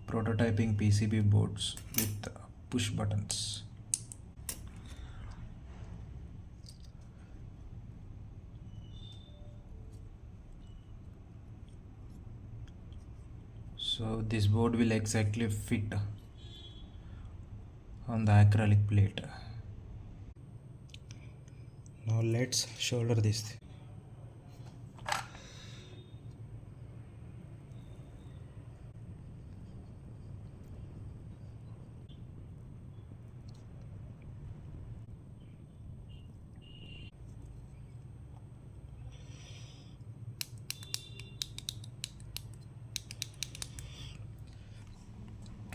prototyping PCB boards with push buttons. So this board will exactly fit on the acrylic plate. Now let's solder this.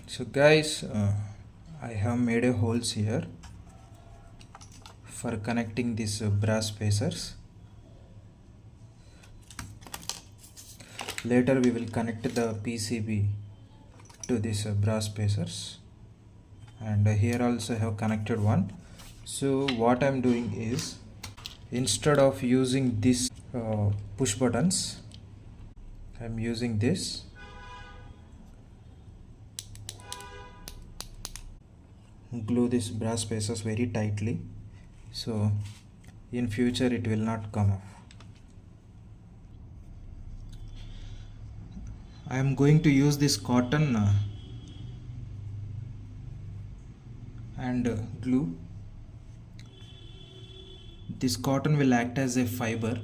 So guys, I have made a holes here for connecting these brass spacers. Later we will connect the PCB to these brass spacers, and here also have connected one. So what I'm doing is, instead of using this push buttons, I'm using this. Glue these brass spacers very tightly, so in future it will not come off. I am going to use this cotton and glue. This cotton will act as a fiber.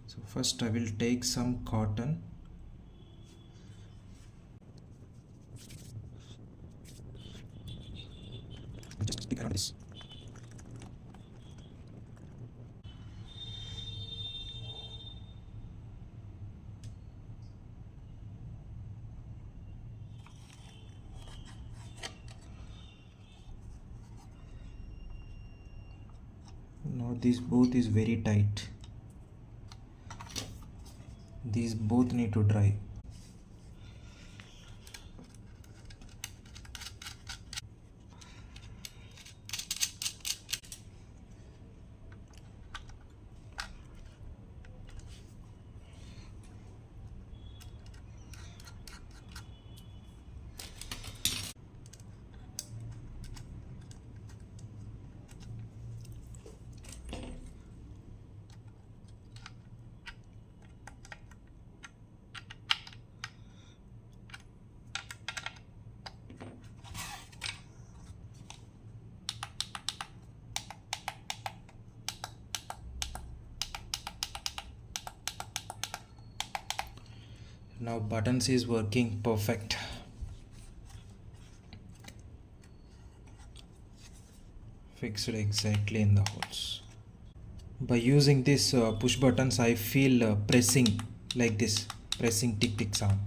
So first I will take some cotton. Just stick around this. Now this both is very tight. These both need to dry. Now buttons is working perfect. Fixed exactly in the holes. By using this push buttons, I feel pressing like this, pressing tick tick sound.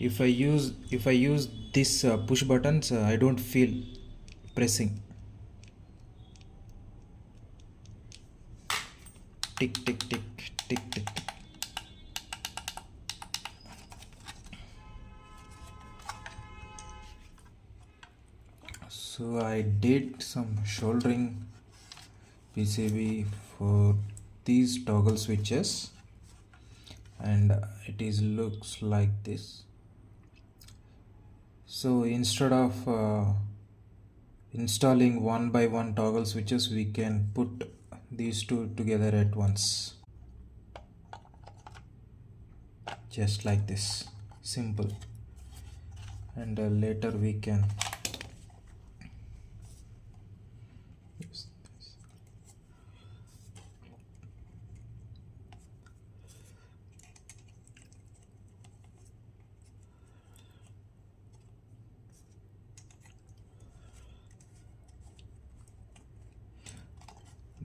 If I use this push buttons, I don't feel pressing. Tick tick tick tick tick. So I did some soldering PCB for these toggle switches, and it is looks like this. So instead of installing one by one toggle switches, we can put these two together at once, just like this, simple. And later we can use this.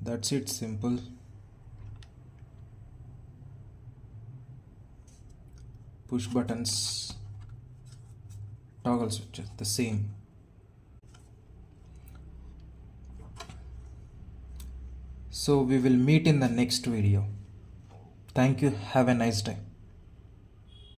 That's it, simple. Push buttons, toggle switches, the same. So we will meet in the next video. Thank you. Have a nice day.